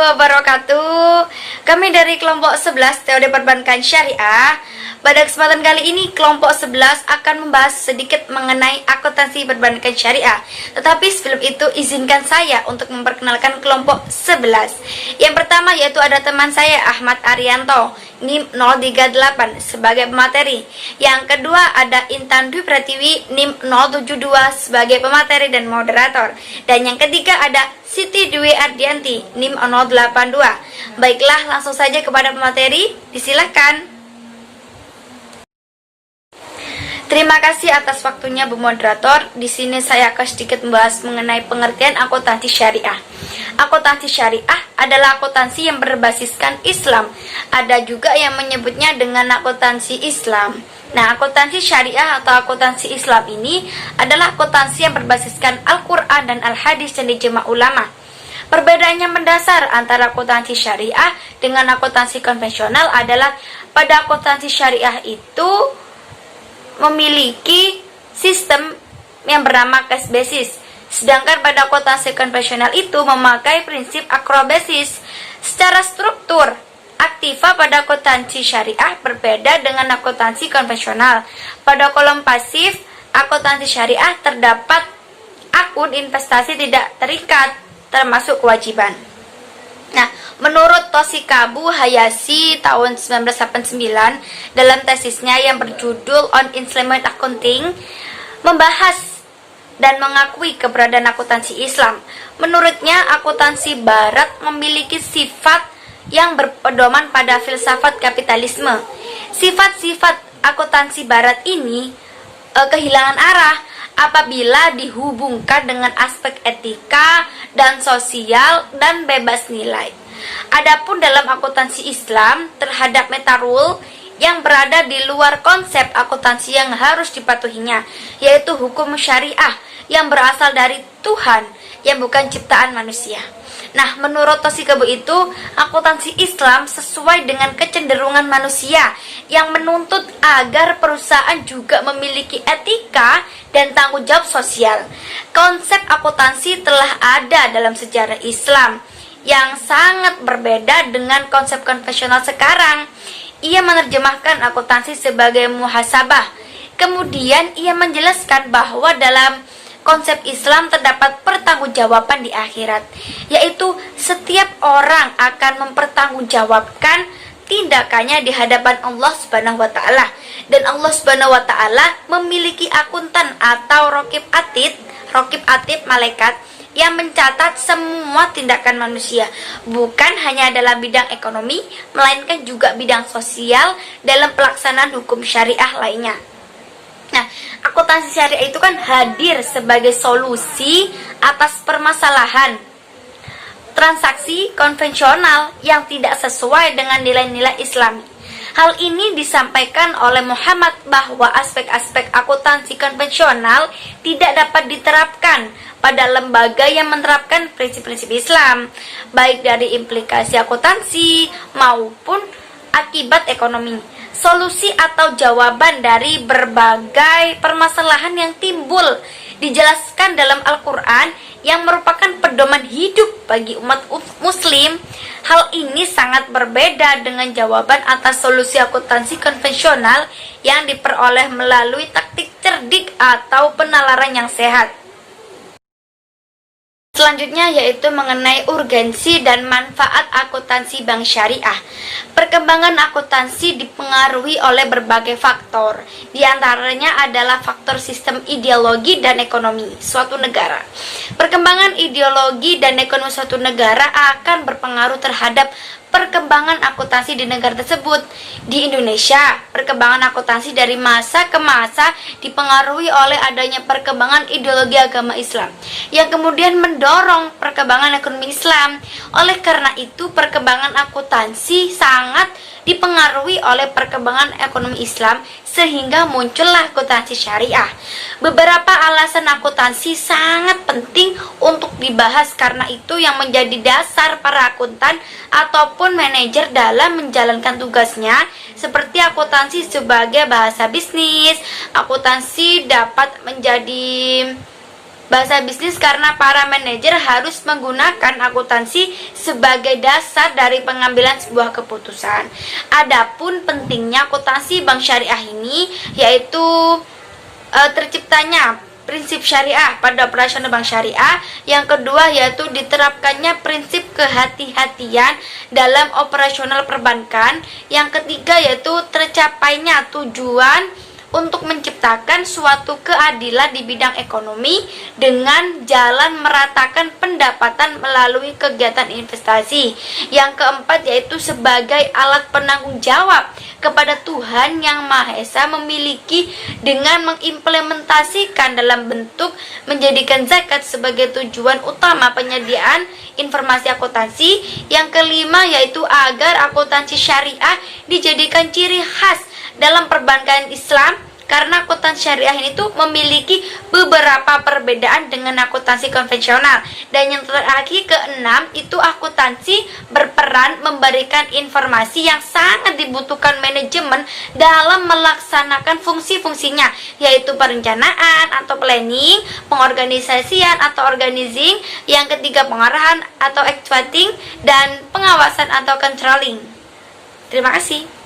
wabarakatuh. Kami dari kelompok 11 Teori Perbankan Syariah. Pada kesempatan kali ini kelompok 11 akan membahas sedikit mengenai akuntansi perbankan syariah. Tetapi sebelum itu izinkan saya untuk memperkenalkan kelompok 11. Yang pertama yaitu ada teman saya Ahmad Arianto, NIM 038 sebagai pemateri. Yang kedua ada Intan Dwi Pratiwi, NIM 072 sebagai pemateri dan moderator. Dan yang ketiga ada Siti Dwi Ardianti, NIM 082. Baiklah, langsung saja kepada pemateri, disilakan. Terima kasih atas waktunya Bu Moderator. Di sini saya akan sedikit membahas mengenai pengertian akuntansi syariah. Akuntansi syariah adalah akuntansi yang berbasiskan Islam. Ada juga yang menyebutnya dengan akuntansi Islam. Nah, akuntansi syariah atau akuntansi Islam ini adalah akuntansi yang berbasiskan Al-Quran dan Al-Hadis dan ijma ulama. Perbedaannya mendasar antara akuntansi syariah dengan akuntansi konvensional adalah pada akuntansi syariah itu memiliki sistem yang bernama cash basis, sedangkan pada akuntansi konvensional itu memakai prinsip akrobasis. Secara struktur, aktiva pada akuntansi syariah berbeda dengan akuntansi konvensional. Pada kolom pasif akuntansi syariah terdapat akun investasi tidak terikat, termasuk kewajiban. Nah, menurut Toshikabu Hayashi tahun 1989 dalam tesisnya yang berjudul On Islamic Accounting membahas dan mengakui keberadaan akuntansi Islam. Menurutnya, akuntansi barat memiliki sifat yang berpedoman pada filsafat kapitalisme. Sifat-sifat akuntansi barat ini kehilangan arah apabila dihubungkan dengan aspek etika dan sosial dan bebas nilai. Adapun dalam akuntansi Islam terhadap meta rule yang berada di luar konsep akuntansi yang harus dipatuhinya, yaitu hukum syariah yang berasal dari Tuhan yang bukan ciptaan manusia. Nah, menurut Toshikabu itu, akuntansi Islam sesuai dengan kecenderungan manusia yang menuntut agar perusahaan juga memiliki etika dan tanggung jawab sosial. Konsep akuntansi telah ada dalam sejarah Islam yang sangat berbeda dengan konsep konvensional sekarang. Ia menerjemahkan akuntansi sebagai muhasabah. Kemudian ia menjelaskan bahwa dalam konsep Islam terdapat pertanggungjawaban di akhirat, yaitu setiap orang akan mempertanggungjawabkan tindakannya di hadapan Allah Subhanahu wa taala, dan Allah Subhanahu wa taala memiliki akuntan atau raqib atid malaikat yang mencatat semua tindakan manusia, bukan hanya dalam bidang ekonomi, melainkan juga bidang sosial dalam pelaksanaan hukum syariah lainnya. Nah, akuntansi syariah itu kan hadir sebagai solusi atas permasalahan transaksi konvensional yang tidak sesuai dengan nilai-nilai Islami. Hal ini disampaikan oleh Muhammad bahwa aspek-aspek akuntansi konvensional tidak dapat diterapkan pada lembaga yang menerapkan prinsip-prinsip Islam, baik dari implikasi akuntansi maupun akibat ekonomi. Solusi atau jawaban dari berbagai permasalahan yang timbul dijelaskan dalam Al-Quran yang merupakan pedoman hidup bagi umat muslim. Hal ini sangat berbeda dengan jawaban atas solusi akuntansi konvensional yang diperoleh melalui taktik cerdik atau penalaran yang sehat. Selanjutnya yaitu mengenai urgensi dan manfaat akuntansi bank syariah. Perkembangan akuntansi dipengaruhi oleh berbagai faktor. Di antaranya adalah faktor sistem ideologi dan ekonomi suatu negara. Perkembangan ideologi dan ekonomi suatu negara akan berpengaruh terhadap perkembangan akuntansi di negara tersebut. Di Indonesia, perkembangan akuntansi dari masa ke masa dipengaruhi oleh adanya perkembangan ideologi agama Islam yang kemudian mendorong perkembangan ekonomi Islam. Oleh karena itu, perkembangan akuntansi sangat dipengaruhi oleh perkembangan ekonomi Islam sehingga muncullah akuntansi syariah. Beberapa alasan akuntansi sangat penting untuk dibahas karena itu yang menjadi dasar para akuntan ataupun manajer dalam menjalankan tugasnya, seperti akuntansi sebagai bahasa bisnis. Akuntansi dapat menjadi bahasa bisnis karena para manajer harus menggunakan akuntansi sebagai dasar dari pengambilan sebuah keputusan. Adapun pentingnya akuntansi bank syariah ini yaitu terciptanya prinsip syariah pada operasional bank syariah. Yang kedua yaitu diterapkannya prinsip kehati-hatian dalam operasional perbankan. Yang ketiga yaitu tercapainya tujuan untuk menciptakan suatu keadilan di bidang ekonomi dengan jalan meratakan pendapatan melalui kegiatan investasi. Yang keempat yaitu sebagai alat penanggung jawab kepada Tuhan Yang Maha Esa, memiliki dengan mengimplementasikan dalam bentuk menjadikan zakat sebagai tujuan utama penyediaan informasi akuntansi. Yang kelima yaitu agar akuntansi syariah dijadikan ciri khas dalam perbankan Islam, karena akuntansi syariah ini tuh memiliki beberapa perbedaan dengan akuntansi konvensional. Dan yang terakhir keenam itu akuntansi berperan memberikan informasi yang sangat dibutuhkan manajemen dalam melaksanakan fungsi-fungsinya, yaitu perencanaan atau planning, pengorganisasian atau organizing, yang ketiga pengarahan atau executing, dan pengawasan atau controlling. Terima kasih.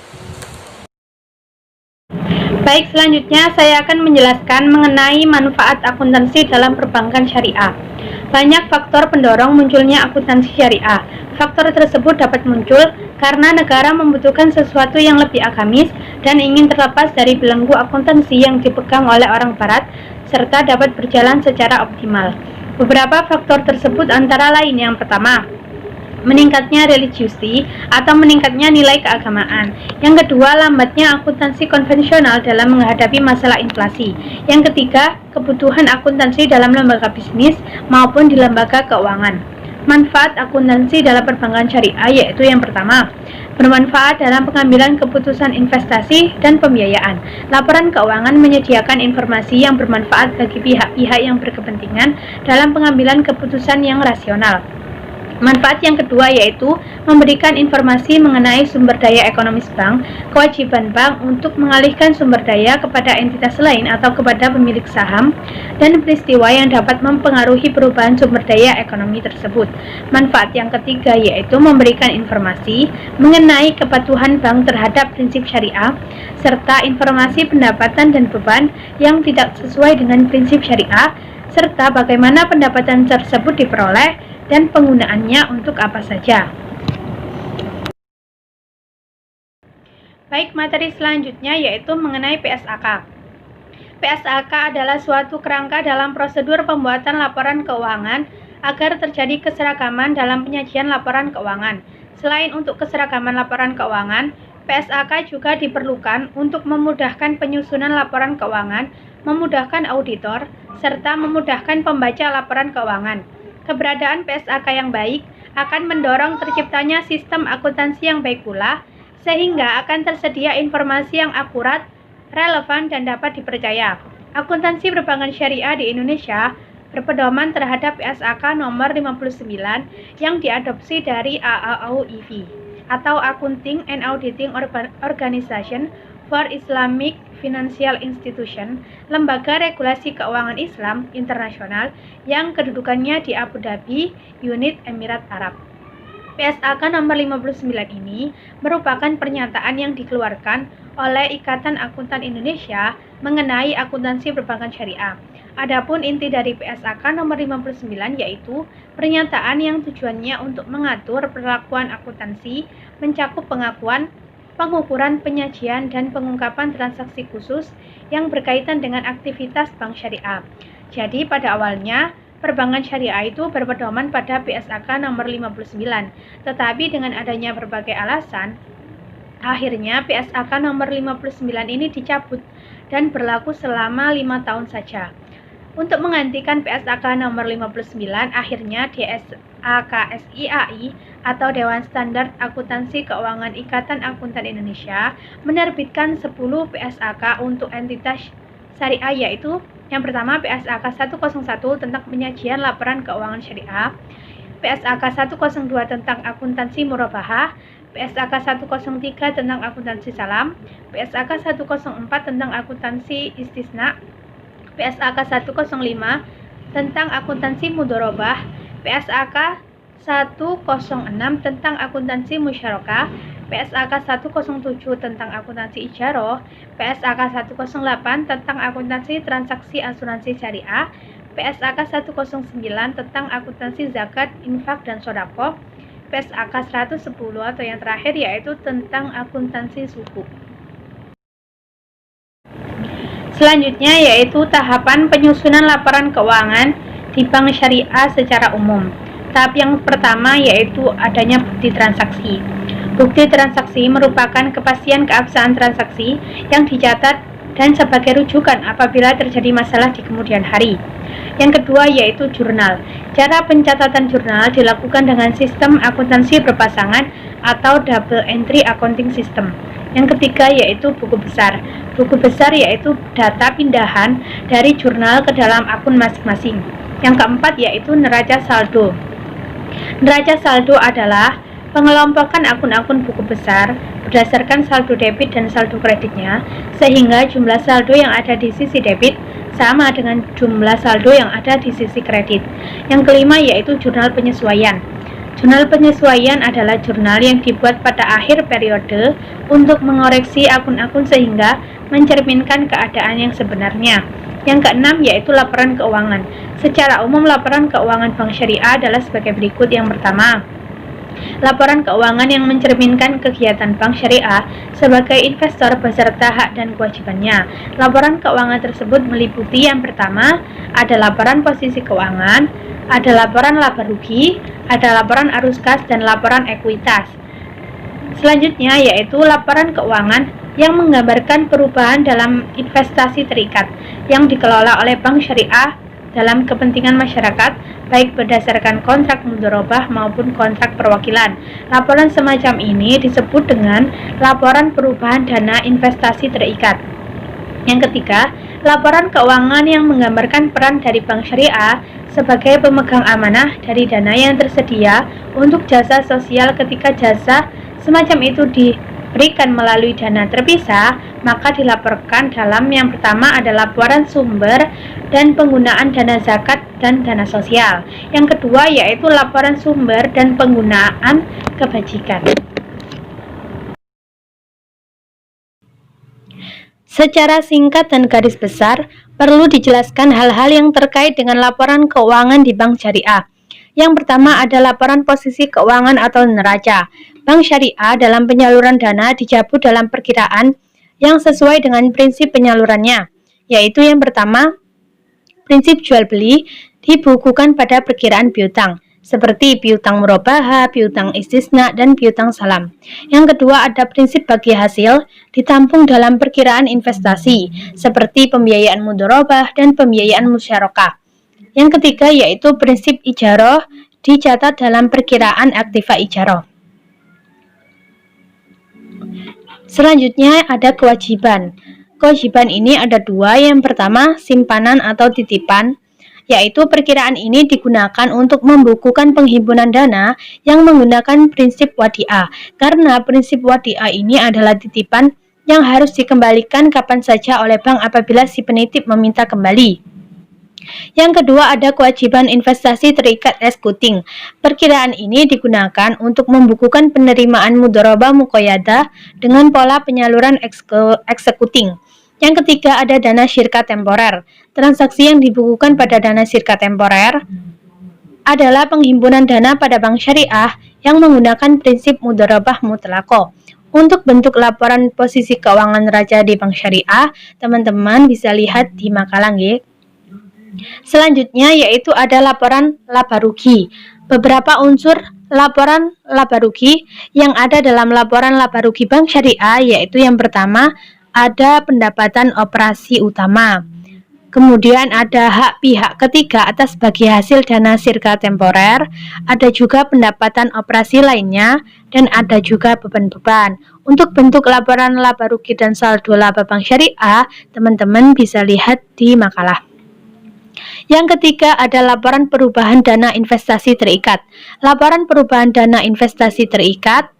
Baik, selanjutnya saya akan menjelaskan mengenai manfaat akuntansi dalam perbankan syariah. Banyak faktor pendorong munculnya akuntansi syariah. Faktor tersebut dapat muncul karena negara membutuhkan sesuatu yang lebih agamis dan ingin terlepas dari belenggu akuntansi yang dipegang oleh orang barat serta dapat berjalan secara optimal. Beberapa faktor tersebut antara lain: yang pertama, meningkatnya religiusi atau meningkatnya nilai keagamaan. Yang kedua, lambatnya akuntansi konvensional dalam menghadapi masalah inflasi. Yang ketiga, kebutuhan akuntansi dalam lembaga bisnis maupun di lembaga keuangan. Manfaat akuntansi dalam perbankan syariah yaitu yang pertama, bermanfaat dalam pengambilan keputusan investasi dan pembiayaan. Laporan keuangan menyediakan informasi yang bermanfaat bagi pihak-pihak yang berkepentingan dalam pengambilan keputusan yang rasional. Manfaat yang kedua yaitu memberikan informasi mengenai sumber daya ekonomis bank, kewajiban bank untuk mengalihkan sumber daya kepada entitas lain atau kepada pemilik saham, dan peristiwa yang dapat mempengaruhi perubahan sumber daya ekonomi tersebut. Manfaat yang ketiga yaitu memberikan informasi mengenai kepatuhan bank terhadap prinsip syariah, serta informasi pendapatan dan beban yang tidak sesuai dengan prinsip syariah, serta bagaimana pendapatan tersebut diperoleh dan penggunaannya untuk apa saja. Baik, materi selanjutnya yaitu mengenai PSAK. PSAK adalah suatu kerangka dalam prosedur pembuatan laporan keuangan agar terjadi keseragaman dalam penyajian laporan keuangan. Selain untuk keseragaman laporan keuangan, PSAK juga diperlukan untuk memudahkan penyusunan laporan keuangan, memudahkan auditor, serta memudahkan pembaca laporan keuangan. Keberadaan PSAK yang baik akan mendorong terciptanya sistem akuntansi yang baik pula, sehingga akan tersedia informasi yang akurat, relevan, dan dapat dipercaya. Akuntansi perbankan syariah di Indonesia berpedoman terhadap PSAK nomor 59 yang diadopsi dari AAOIV atau Accounting and Auditing Organization for Islamic Financial Institution, lembaga regulasi keuangan Islam internasional yang kedudukannya di Abu Dhabi, Unit Emirat Arab. PSAK nomor 59 ini merupakan pernyataan yang dikeluarkan oleh Ikatan Akuntan Indonesia mengenai akuntansi perbankan syariah. Adapun inti dari PSAK nomor 59 yaitu pernyataan yang tujuannya untuk mengatur perlakuan akuntansi, mencakup pengakuan, pengukuran, penyajian, dan pengungkapan transaksi khusus yang berkaitan dengan aktivitas bank syariah. Jadi pada awalnya perbankan syariah itu berpedoman pada PSAK nomor 59, tetapi dengan adanya berbagai alasan, akhirnya PSAK nomor 59 ini dicabut dan berlaku selama 5 tahun saja. Untuk menggantikan PSAK nomor 59, akhirnya DSAKSIAI atau Dewan Standar Akuntansi Keuangan Ikatan Akuntan Indonesia menerbitkan 10 PSAK untuk entitas syariah, yaitu yang pertama PSAK 101 tentang penyajian laporan keuangan syariah, PSAK 102 tentang akuntansi murabahah, PSAK 103 tentang akuntansi salam, PSAK 104 tentang akuntansi istisna, PSAK 105 tentang akuntansi mudharabah, PSAK 106 tentang akuntansi musyarakah, PSAK 107 tentang akuntansi ijaroh, PSAK 108 tentang akuntansi transaksi asuransi syariah, PSAK 109 tentang akuntansi zakat, infak, dan sodako, PSAK 110 atau yang terakhir yaitu tentang akuntansi suku. Selanjutnya yaitu tahapan penyusunan laporan keuangan di bank syariah secara umum. Tahap yang pertama yaitu adanya bukti transaksi. Bukti transaksi merupakan kepastian keabsahan transaksi yang dicatat dan sebagai rujukan apabila terjadi masalah di kemudian hari. Yang kedua yaitu jurnal. Cara pencatatan jurnal dilakukan dengan sistem akuntansi berpasangan atau double entry accounting system. Yang ketiga yaitu buku besar. Buku besar yaitu data pindahan dari jurnal ke dalam akun masing-masing. Yang keempat yaitu neraca saldo. Neraca saldo adalah pengelompokan akun-akun buku besar berdasarkan saldo debit dan saldo kreditnya, sehingga jumlah saldo yang ada di sisi debit sama dengan jumlah saldo yang ada di sisi kredit. Yang kelima yaitu jurnal penyesuaian. Jurnal penyesuaian adalah jurnal yang dibuat pada akhir periode untuk mengoreksi akun-akun sehingga mencerminkan keadaan yang sebenarnya. Yang keenam yaitu laporan keuangan. Secara umum laporan keuangan bank syariah adalah sebagai berikut. Yang pertama, laporan keuangan yang mencerminkan kegiatan bank syariah sebagai investor beserta hak dan kewajibannya. Laporan keuangan tersebut meliputi yang pertama, ada laporan posisi keuangan, ada laporan laba rugi, ada laporan arus kas, dan laporan ekuitas. Selanjutnya yaitu laporan keuangan yang menggambarkan perubahan dalam investasi terikat yang dikelola oleh bank syariah dalam kepentingan masyarakat, baik berdasarkan kontrak mudharabah maupun kontrak perwakilan. Laporan semacam ini disebut dengan laporan perubahan dana investasi terikat. Yang ketiga, laporan keuangan yang menggambarkan peran dari bank syariah sebagai pemegang amanah dari dana yang tersedia untuk jasa sosial. Ketika jasa semacam itu diberikan melalui dana terpisah, maka dilaporkan dalam yang pertama ada laporan sumber dan penggunaan dana zakat dan dana sosial. Yang kedua yaitu laporan sumber dan penggunaan kebajikan. Secara singkat dan garis besar, perlu dijelaskan hal-hal yang terkait dengan laporan keuangan di bank syariah. Yang pertama ada laporan posisi keuangan atau neraca. Bank syariah dalam penyaluran dana dicabut dalam perkiraan yang sesuai dengan prinsip penyalurannya, yaitu yang pertama, prinsip jual beli dibukukan pada perkiraan piutang, seperti piutang murabaha, piutang istisna, dan piutang salam. Yang kedua ada prinsip bagi hasil ditampung dalam perkiraan investasi, seperti pembiayaan mudharabah dan pembiayaan musyarakah. Yang ketiga yaitu prinsip ijaroh dicatat dalam perkiraan aktiva ijaroh. Selanjutnya ada kewajiban. Kewajiban ini ada dua. Yang pertama simpanan atau titipan, yaitu perkiraan ini digunakan untuk membukukan penghimpunan dana yang menggunakan prinsip wadiah, karena prinsip wadiah ini adalah titipan yang harus dikembalikan kapan saja oleh bank apabila si penitip meminta kembali. Yang kedua ada kewajiban investasi terikat executing. Perkiraan ini digunakan untuk membukukan penerimaan mudharabah muqayyadah dengan pola penyaluran executing. Yang ketiga ada dana syirka temporer. Transaksi yang dibukukan pada dana syirka temporer adalah penghimpunan dana pada bank syariah yang menggunakan prinsip mudharabah mutlaqah. Untuk bentuk laporan posisi keuangan neraca di bank syariah, teman-teman bisa lihat di makalah nggih. Selanjutnya yaitu ada laporan laba rugi. Beberapa unsur laporan laba rugi yang ada dalam laporan laba rugi bank syariah yaitu yang pertama ada pendapatan operasi utama. Kemudian ada hak pihak ketiga atas bagi hasil dana syirka temporer, ada juga pendapatan operasi lainnya, dan ada juga beban-beban. Untuk bentuk laporan laba rugi dan saldo laba bank syariah, teman-teman bisa lihat di makalah. Yang ketiga ada laporan perubahan dana investasi terikat. Laporan perubahan dana investasi terikat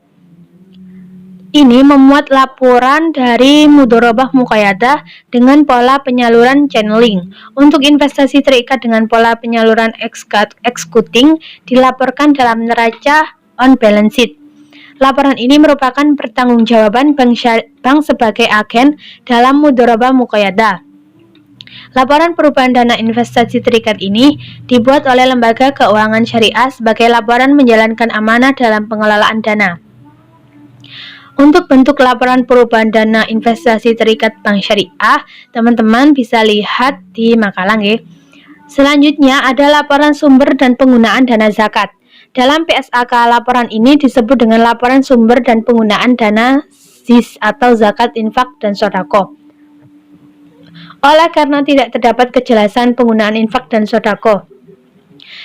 ini memuat laporan dari mudharabah muqayyadah dengan pola penyaluran channeling. Untuk investasi terikat dengan pola penyaluran executing dilaporkan dalam neraca on balance sheet. Laporan ini merupakan pertanggungjawaban bank sebagai agen dalam mudharabah muqayyadah. Laporan perubahan dana investasi terikat ini dibuat oleh lembaga keuangan syariah sebagai laporan menjalankan amanah dalam pengelolaan dana. Untuk bentuk laporan perubahan dana investasi terikat bank syariah, teman-teman bisa lihat di makalah nggih. Selanjutnya ada laporan sumber dan penggunaan dana zakat. Dalam PSAK, laporan ini disebut dengan laporan sumber dan penggunaan dana ZIS atau zakat, infak, dan sodako. Oleh karena tidak terdapat kejelasan penggunaan infak dan sodako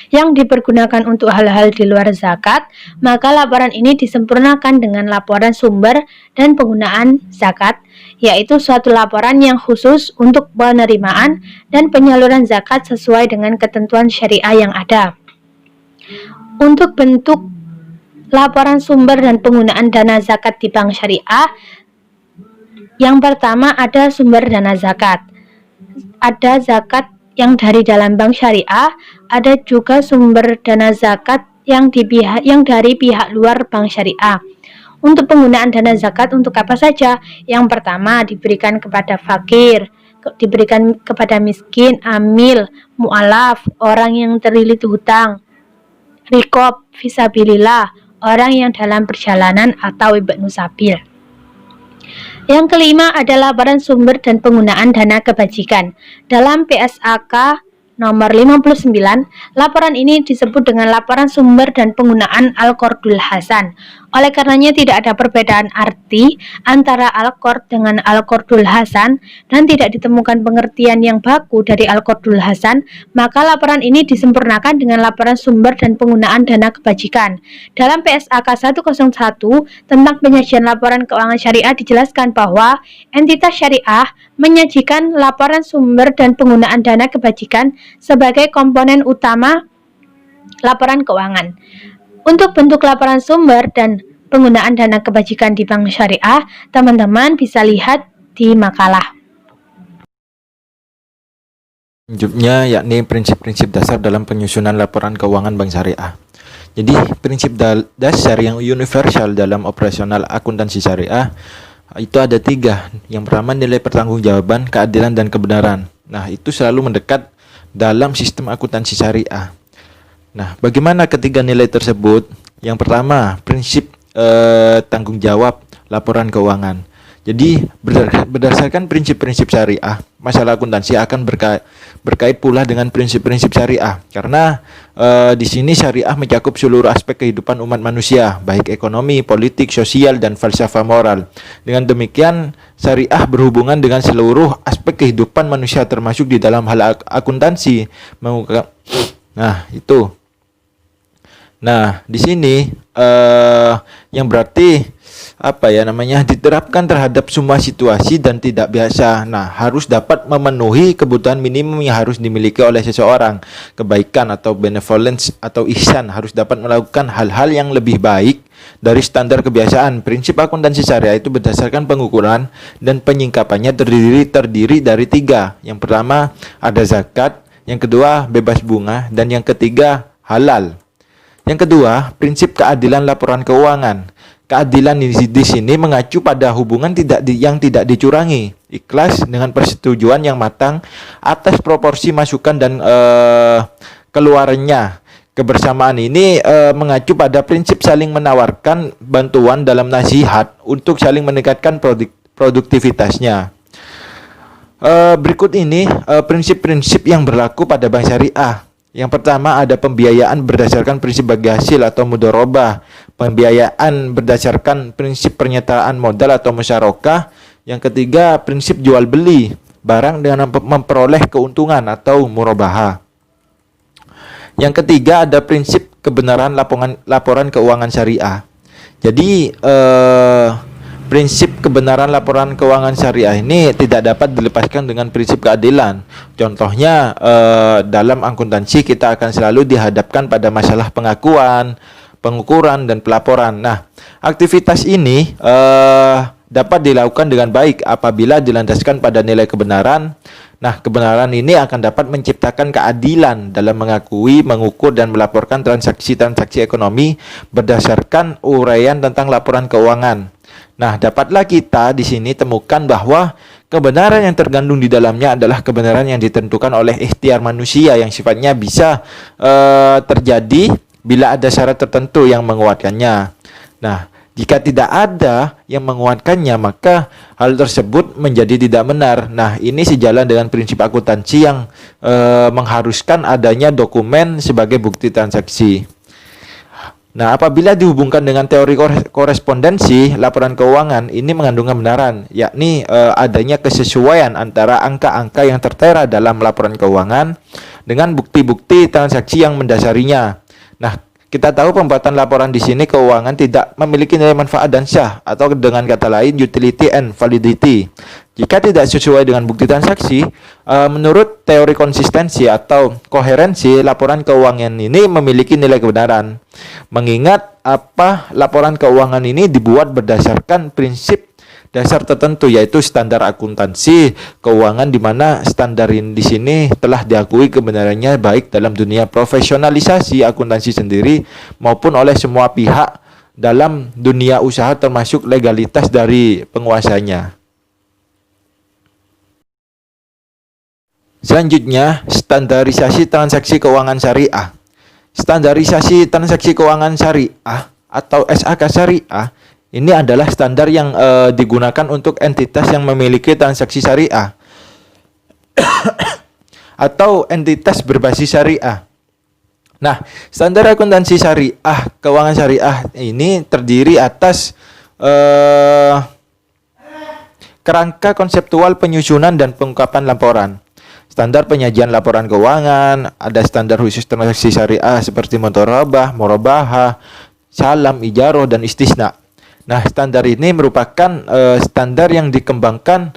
yang dipergunakan untuk hal-hal di luar zakat, maka laporan ini disempurnakan dengan laporan sumber dan penggunaan zakat, yaitu suatu laporan yang khusus untuk penerimaan dan penyaluran zakat sesuai dengan ketentuan syariah yang ada. Untuk bentuk laporan sumber dan penggunaan dana zakat di bank syariah, yang pertama ada sumber dana zakat. Ada zakat yang dari dalam bank syariah, ada juga sumber dana zakat yang dari pihak luar bank syariah. Untuk penggunaan dana zakat untuk apa saja? Yang pertama diberikan kepada fakir, diberikan kepada miskin, amil, mu'alaf, orang yang terlilit hutang, rikob, fisabilillah, orang yang dalam perjalanan atau ibnu sabil. Yang kelima adalah laporan sumber dan penggunaan dana kebajikan. Dalam PSAK nomor 59, laporan ini disebut dengan laporan sumber dan penggunaan Al-Qardul Hasan. Oleh karenanya tidak ada perbedaan arti antara Al-Qard dengan Al-Qardul Hasan dan tidak ditemukan pengertian yang baku dari Al-Qardul Hasan, maka laporan ini disempurnakan dengan laporan sumber dan penggunaan dana kebajikan. Dalam PSAK 101 tentang penyajian laporan keuangan syariah dijelaskan bahwa entitas syariah menyajikan laporan sumber dan penggunaan dana kebajikan sebagai komponen utama laporan keuangan. Untuk bentuk laporan sumber dan penggunaan dana kebajikan di bank syariah, teman-teman bisa lihat di makalah. Selanjutnya yakni prinsip-prinsip dasar dalam penyusunan laporan keuangan bank syariah. Jadi prinsip dasar yang universal dalam operasional akuntansi syariah itu ada 3. Yang pertama nilai pertanggungjawaban, keadilan, dan kebenaran. Nah, itu selalu mendekat dalam sistem akuntansi syariah. Nah, bagaimana ketiga nilai tersebut? Yang pertama, prinsip tanggung jawab laporan keuangan. Jadi, berdasarkan prinsip-prinsip syariah, masalah akuntansi akan berkait pula dengan prinsip-prinsip syariah. Karena di sini syariah mencakup seluruh aspek kehidupan umat manusia, baik ekonomi, politik, sosial, dan falsafah moral. Dengan demikian, syariah berhubungan dengan seluruh aspek kehidupan manusia termasuk di dalam hal akuntansi. Nah, itu. Nah, di sini yang berarti diterapkan terhadap semua situasi dan tidak biasa. Nah, harus dapat memenuhi kebutuhan minimum yang harus dimiliki oleh seseorang. Kebaikan atau benevolence atau ihsan, harus dapat melakukan hal-hal yang lebih baik dari standar kebiasaan. Prinsip akuntansi syariah itu berdasarkan pengukuran dan penyingkapannya terdiri dari 3. Yang pertama ada zakat, yang kedua bebas bunga, dan yang ketiga halal. Yang kedua, prinsip keadilan laporan keuangan. Keadilan di sini mengacu pada hubungan yang tidak dicurangi, ikhlas dengan persetujuan yang matang atas proporsi masukan dan keluarannya. Kebersamaan ini mengacu pada prinsip saling menawarkan bantuan dalam nasihat untuk saling meningkatkan produktivitasnya. Berikut ini prinsip-prinsip yang berlaku pada bank syariah. Yang pertama ada pembiayaan berdasarkan prinsip bagi hasil atau mudharabah. Pembiayaan berdasarkan prinsip pernyataan modal atau musyarakah. Yang ketiga prinsip jual beli barang dengan memperoleh keuntungan atau murabahah. Yang ketiga ada prinsip kebenaran laporan keuangan syariah. Jadi prinsip kebenaran laporan keuangan syariah ini tidak dapat dilepaskan dengan prinsip keadilan. Contohnya dalam akuntansi kita akan selalu dihadapkan pada masalah pengakuan, pengukuran, dan pelaporan. Nah, aktivitas ini dapat dilakukan dengan baik apabila dilandaskan pada nilai kebenaran. Nah, kebenaran ini akan dapat menciptakan keadilan dalam mengakui, mengukur, dan melaporkan transaksi-transaksi ekonomi berdasarkan uraian tentang laporan keuangan. Nah, dapatlah kita di sini temukan bahwa kebenaran yang tergandung di dalamnya adalah kebenaran yang ditentukan oleh ikhtiar manusia yang sifatnya bisa terjadi bila ada syarat tertentu yang menguatkannya. Nah, jika tidak ada yang menguatkannya, maka hal tersebut menjadi tidak benar. Nah, ini sejalan dengan prinsip akuntansi yang mengharuskan adanya dokumen sebagai bukti transaksi. Nah, apabila dihubungkan dengan teori korespondensi, laporan keuangan ini mengandung kebenaran, yakni adanya kesesuaian antara angka-angka yang tertera dalam laporan keuangan dengan bukti-bukti transaksi yang mendasarinya. Nah, kita tahu pembuatan laporan di sini keuangan tidak memiliki nilai manfaat dan sah, atau dengan kata lain utility and validity. Jika tidak sesuai dengan bukti transaksi, menurut teori konsistensi atau koherensi, laporan keuangan ini memiliki nilai kebenaran. Mengingat laporan keuangan ini dibuat berdasarkan prinsip dasar tertentu, yaitu standar akuntansi keuangan, di mana standar ini di sini telah diakui kebenarannya baik dalam dunia profesionalisasi akuntansi sendiri maupun oleh semua pihak dalam dunia usaha, termasuk legalitas dari penguasanya. Selanjutnya, standarisasi transaksi keuangan syariah. Standarisasi transaksi keuangan syariah atau SAK syariah ini adalah standar yang digunakan untuk entitas yang memiliki transaksi syariah atau entitas berbasis syariah. Nah, standar akuntansi syariah, keuangan syariah ini terdiri atas kerangka konseptual penyusunan dan pengungkapan laporan. Standar penyajian laporan keuangan, ada standar khusus transaksi syariah seperti murabahah, salam, ijaroh, dan istisna. Nah, standar ini merupakan standar yang dikembangkan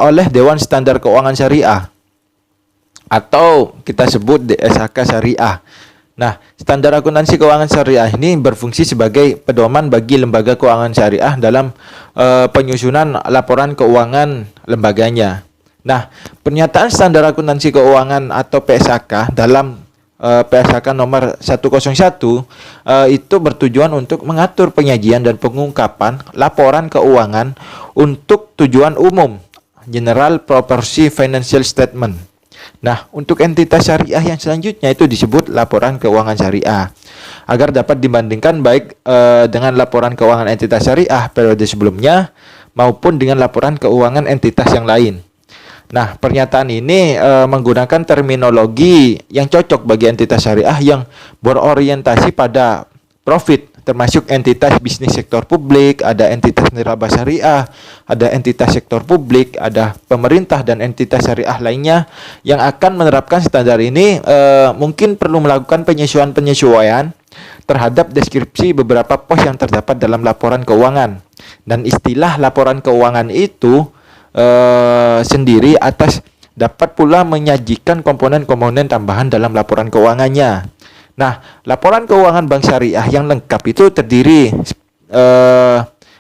oleh Dewan Standar Keuangan Syariah atau kita sebut DSAK Syariah. Nah, standar akuntansi keuangan syariah ini berfungsi sebagai pedoman bagi lembaga keuangan syariah dalam penyusunan laporan keuangan lembaganya. Nah, pernyataan standar akuntansi keuangan atau PSAK dalam PSAK nomor 101 itu bertujuan untuk mengatur penyajian dan pengungkapan laporan keuangan untuk tujuan umum, General Purpose Financial Statement. Nah, untuk entitas syariah yang selanjutnya itu disebut laporan keuangan syariah, agar dapat dibandingkan baik dengan laporan keuangan entitas syariah periode sebelumnya maupun dengan laporan keuangan entitas yang lain. Nah, pernyataan ini menggunakan terminologi yang cocok bagi entitas syariah yang berorientasi pada profit, termasuk entitas bisnis sektor publik, ada entitas niraba syariah, ada entitas sektor publik, ada pemerintah, dan entitas syariah lainnya yang akan menerapkan standar ini mungkin perlu melakukan penyesuaian terhadap deskripsi beberapa pos yang terdapat dalam laporan keuangan. Dan istilah laporan keuangan itu sendiri atas dapat pula menyajikan komponen-komponen tambahan dalam laporan keuangannya. Nah, laporan keuangan bank syariah yang lengkap itu terdiri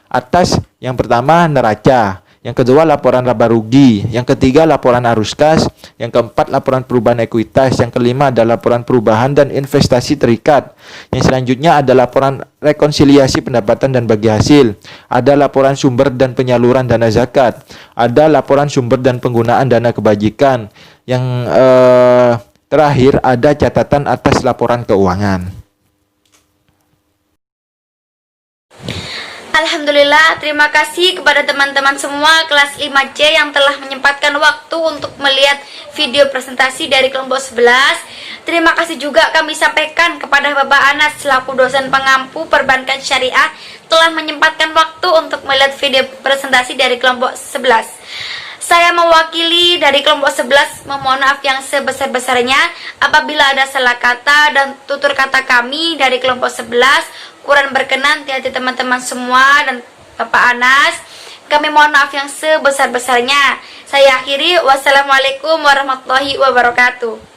atas yang pertama neraca, yang kedua laporan laba rugi, yang ketiga laporan arus kas, yang keempat laporan perubahan ekuitas, yang kelima ada laporan perubahan dan investasi terikat, yang selanjutnya ada laporan rekonsiliasi pendapatan dan bagi hasil, ada laporan sumber dan penyaluran dana zakat, ada laporan sumber dan penggunaan dana kebajikan, yang terakhir ada catatan atas laporan keuangan. Alhamdulillah, terima kasih kepada teman-teman semua kelas 5C yang telah menyempatkan waktu untuk melihat video presentasi dari kelompok 11. Terima kasih juga kami sampaikan kepada Bapak Anas selaku dosen pengampu perbankan syariah telah menyempatkan waktu untuk melihat video presentasi dari kelompok 11. Saya mewakili dari kelompok 11 memohon maaf yang sebesar-besarnya apabila ada salah kata dan tutur kata kami dari kelompok 11 kurang berkenan di hati teman-teman semua dan Bapak Anas. Kami mohon maaf yang sebesar-besarnya. Saya akhiri, wassalamualaikum warahmatullahi wabarakatuh.